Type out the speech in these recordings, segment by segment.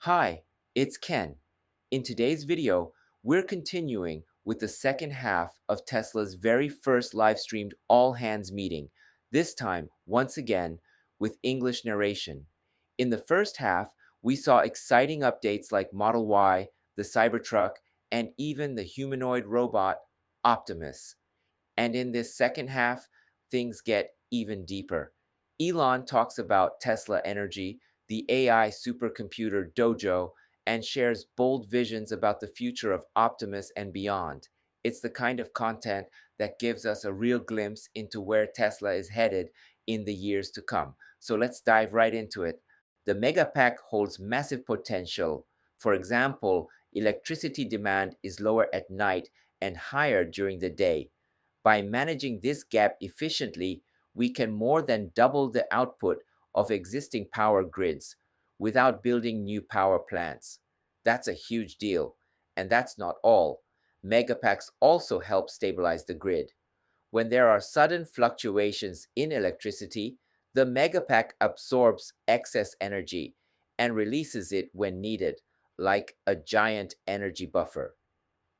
Hi, it's Ken. In today's video, we're continuing with the second half of Tesla's very first live streamed all hands meeting, this time, once again, with English narration. In the first half, we saw exciting updates like Model Y, the Cybertruck, and even the humanoid robot Optimus. And in this second half, things get even deeper. Elon talks about Tesla Energy, the AI supercomputer Dojo, and shares bold visions about the future of Optimus and beyond. It's the kind of content that gives us a real glimpse into where Tesla is headed in the years to come. So let's dive right into it. The Megapack holds massive potential. For example, electricity demand is lower at night and higher during the day. By managing this gap efficiently, we can more than double the output of existing power grids without building new power plants. That's a huge deal. And that's not all. Megapacks also help stabilize the grid. When there are sudden fluctuations in electricity, the megapack absorbs excess energy and releases it when needed, like a giant energy buffer.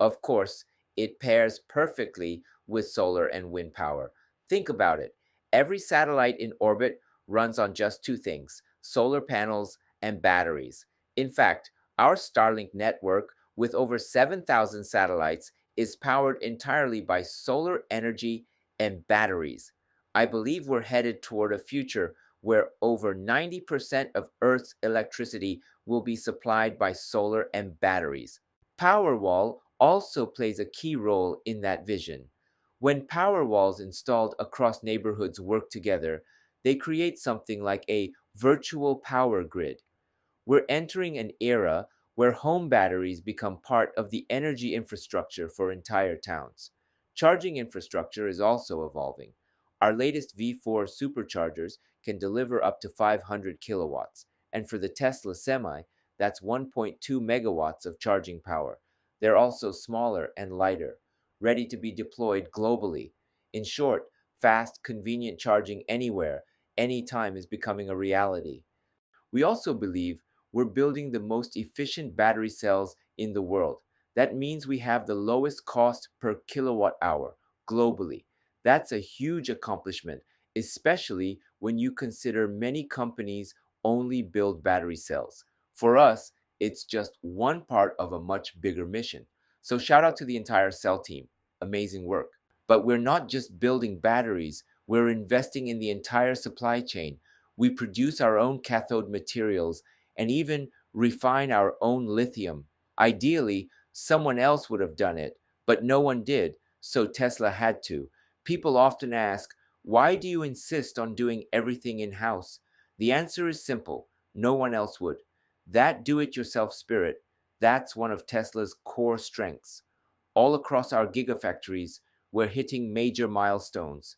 Of course, it pairs perfectly with solar and wind power. Think about it. Every satellite in orbit runs on just two things: solar panels and batteries. In fact, our Starlink network, with over 7,000 satellites, is powered entirely by solar energy and batteries. I believe we're headed toward a future where over 90% of Earth's electricity will be supplied by solar and batteries. Powerwall also plays a key role in that vision. When power walls installed across neighborhoods work together, they create something like a virtual power grid. We're entering an era where home batteries become part of the energy infrastructure for entire towns. Charging infrastructure is also evolving. Our latest V4 superchargers can deliver up to 500 kilowatts, and for the Tesla Semi, that's 1.2 megawatts of charging power. They're also smaller and lighter, ready to be deployed globally. In short, fast, convenient charging anywhere, anytime is becoming a reality. We also believe we're building the most efficient battery cells in the world. That means we have the lowest cost per kilowatt hour globally. That's a huge accomplishment, especially when you consider many companies only build battery cells. For us, it's just one part of a much bigger mission. So shout out to the entire cell team. Amazing work. But we're not just building batteries, we're investing in the entire supply chain. We produce our own cathode materials and even refine our own lithium. Ideally, someone else would have done it, but no one did, so Tesla had to. People often ask, why do you insist on doing everything in-house? The answer is simple: no one else would. That do-it-yourself spirit, that's one of Tesla's core strengths. All across our gigafactories, we're hitting major milestones.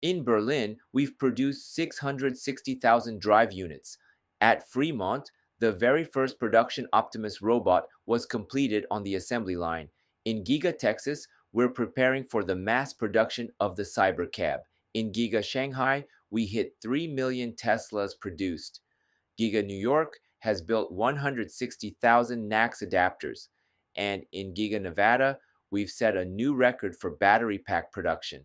In Berlin, we've produced 660,000 drive units. At Fremont, the very first production Optimus robot was completed on the assembly line. In Giga, Texas, we're preparing for the mass production of the Cybercab. In Giga Shanghai, we hit 3 million Teslas produced. Giga New York has built 160,000 NACS adapters. And in Giga Nevada, we've set a new record for battery pack production.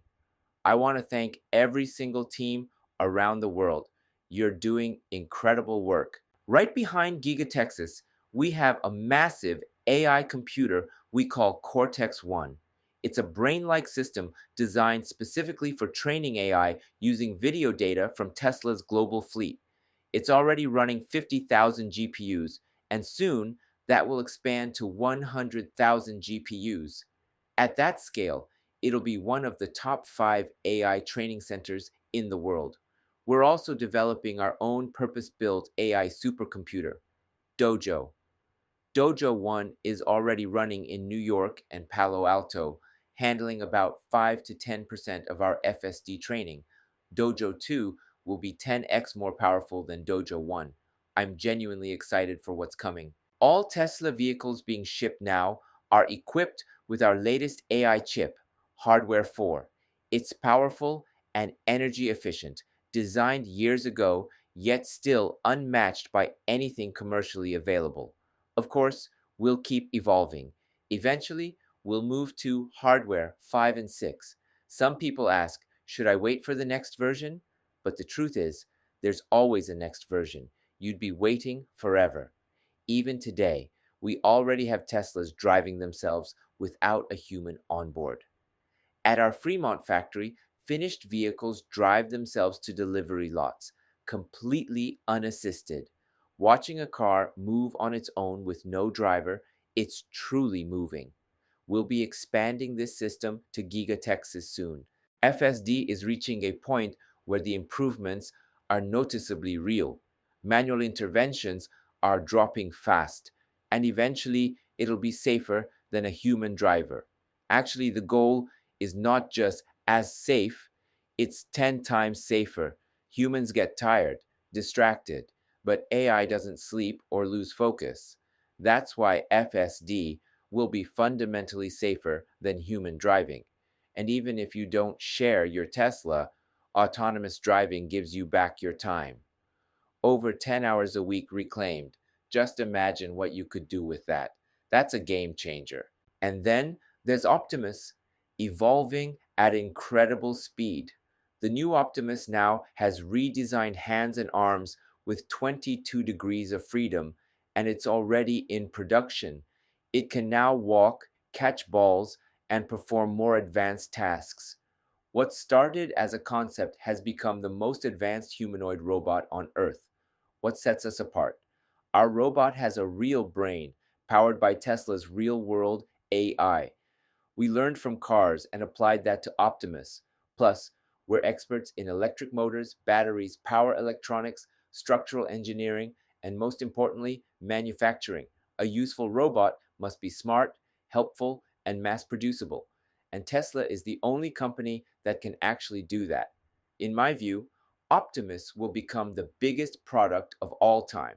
I want to thank every single team around the world. You're doing incredible work. Right behind Giga Texas, we have a massive AI computer we call Cortex One. It's a brain-like system designed specifically for training AI using video data from Tesla's global fleet. It's already running 50,000 GPUs, and soon that will expand to 100,000 GPUs. At that scale, it'll be one of the top 5 AI training centers in the world. We're also developing our own purpose-built AI supercomputer, Dojo. Dojo 1 is already running in New York and Palo Alto, handling about 5 to 10% of our FSD training. Dojo 2 will be 10x more powerful than Dojo 1. I'm genuinely excited for what's coming. All Tesla vehicles being shipped now are equipped with our latest AI chip, Hardware 4. It's powerful and energy efficient, designed years ago, yet still unmatched by anything commercially available. Of course, we'll keep evolving. Eventually, we'll move to hardware 5 and 6. Some people ask, should I wait for the next version? But the truth is, there's always a next version. You'd be waiting forever. Even today, we already have Teslas driving themselves without a human on board. At our Fremont factory, finished vehicles drive themselves to delivery lots, completely unassisted. Watching a car move on its own with no driver, it's truly moving. We'll be expanding this system to Giga-Texas soon. FSD is reaching a point where the improvements are noticeably real. Manual interventions are dropping fast, and eventually it'll be safer than a human driver. Actually, the goal is not just as safe, it's 10 times safer. Humans get tired, distracted, but AI doesn't sleep or lose focus. That's why FSD will be fundamentally safer than human driving. And even if you don't share your Tesla, autonomous driving gives you back your time. Over 10 hours a week reclaimed. Just imagine what you could do with that. That's a game changer. And then there's Optimus, evolving at incredible speed. The new Optimus now has redesigned hands and arms with 22 degrees of freedom, and it's already in production. It can now walk, catch balls, and perform more advanced tasks. What started as a concept has become the most advanced humanoid robot on Earth. What sets us apart? Our robot has a real brain, powered by Tesla's real-world AI. We learned from cars and applied that to Optimus. Plus, we're experts in electric motors, batteries, power electronics, structural engineering, and most importantly, manufacturing. A useful robot must be smart, helpful, and mass producible. And Tesla is the only company that can actually do that. In my view, Optimus will become the biggest product of all time.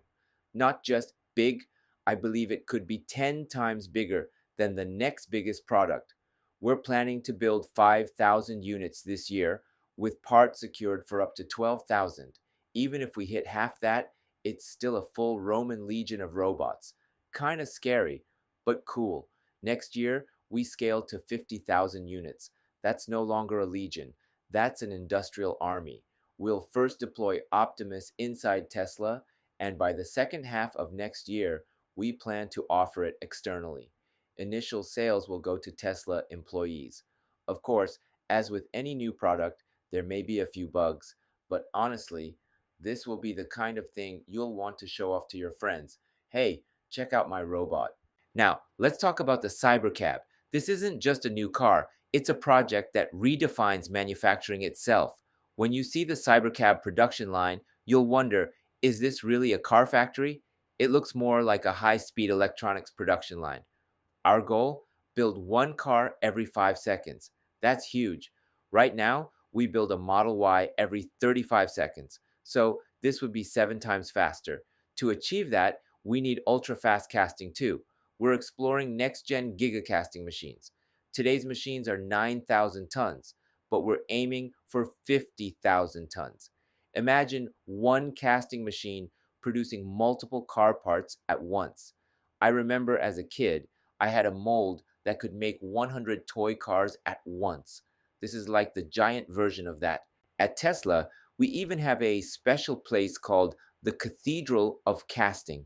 Not just big, I believe it could be 10 times bigger than the next biggest product. We're planning to build 5,000 units this year, with parts secured for up to 12,000. Even if we hit half that, it's still a full Roman legion of robots. Kinda scary, but cool. Next year, we scale to 50,000 units. That's no longer a legion. That's an industrial army. We'll first deploy Optimus inside Tesla, and by the second half of next year, we plan to offer it externally. Initial sales will go to Tesla employees. Of course, as with any new product, there may be a few bugs, but honestly, this will be the kind of thing you'll want to show off to your friends. Hey, check out my robot. Now, let's talk about the Cybercab. This isn't just a new car, it's a project that redefines manufacturing itself. When you see the Cybercab production line, you'll wonder, is this really a car factory? It looks more like a high-speed electronics production line. Our goal? Build one car every 5 seconds. That's huge. Right now, we build a Model Y every 35 seconds. So this would be 7 times faster. To achieve that, we need ultra-fast casting too. We're exploring next-gen giga-casting machines. Today's machines are 9,000 tons, but we're aiming for 50,000 tons. Imagine one casting machine producing multiple car parts at once. I remember as a kid, I had a mold that could make 100 toy cars at once. This is like the giant version of that. At Tesla, we even have a special place called the Cathedral of Casting.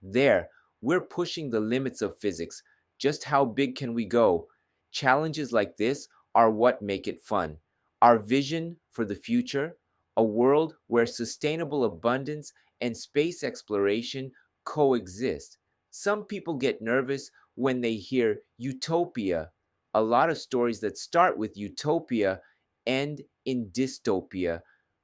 There, we're pushing the limits of physics. Just how big can we go? Challenges like this are what make it fun. Our vision for the future, a world where sustainable abundance and space exploration coexist. Some people get nervous when they hear utopia. A lot of stories that start with utopia end in dystopia.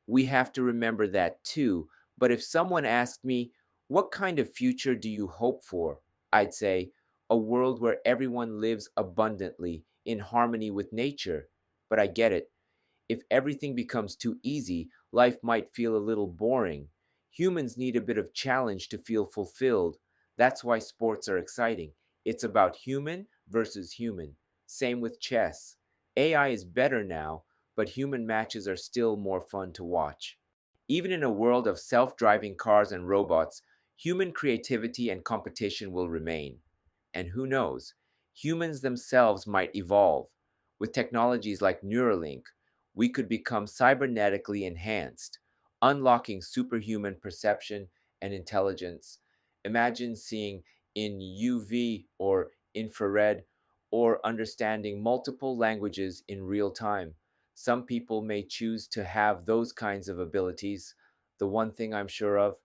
We have to remember that too. But if someone asked me, what kind of future do you hope for? I'd say, a world where everyone lives abundantly, in harmony with nature. But I get it. If everything becomes too easy, life might feel a little boring. Humans need a bit of challenge to feel fulfilled. That's why sports are exciting. It's about human versus human. Same with chess. AI is better now, but human matches are still more fun to watch. Even in a world of self-driving cars and robots, Human creativity and competition will remain. And who knows, humans themselves might evolve. With technologies like Neuralink, we could become cybernetically enhanced, unlocking superhuman perception and intelligence. Imagine seeing in UV or infrared or understanding multiple languages in real time. Some people may choose to have those kinds of abilities. The one thing I'm sure of,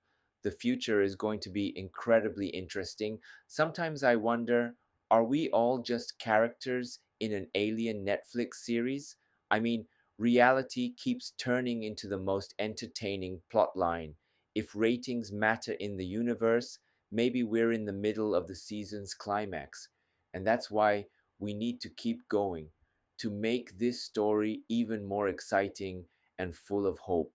the future is going to be incredibly interesting. Sometimes I wonder, are we all just characters in an alien Netflix series? I mean, reality keeps turning into the most entertaining plotline. If ratings matter in the universe, maybe we're in the middle of the season's climax. And that's why we need to keep going to make this story even more exciting and full of hope.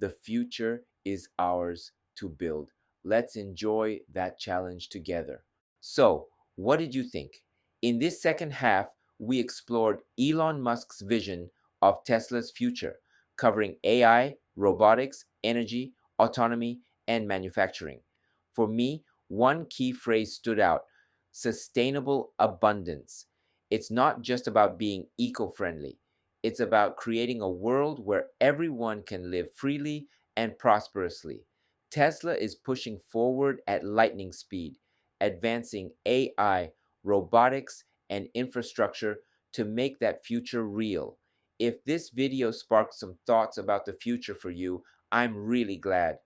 The future is ours to build. Let's enjoy that challenge together. So, what did you think? In this second half, we explored Elon Musk's vision of Tesla's future, covering AI, robotics, energy, autonomy, and manufacturing. For me, one key phrase stood out: sustainable abundance. It's not just about being eco friendly, it's about creating a world where everyone can live freely and prosperously. Tesla is pushing forward at lightning speed, advancing AI, robotics, and infrastructure to make that future real. If this video sparked some thoughts about the future for you, I'm really glad.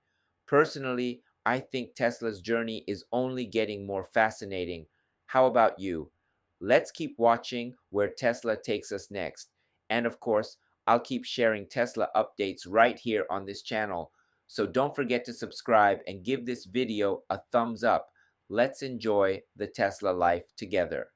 Personally, I think Tesla's journey is only getting more fascinating. How about you? Let's keep watching where Tesla takes us next. And of course, I'll keep sharing Tesla updates right here on this channel. So don't forget to subscribe and give this video a thumbs up. Let's enjoy the Tesla life together.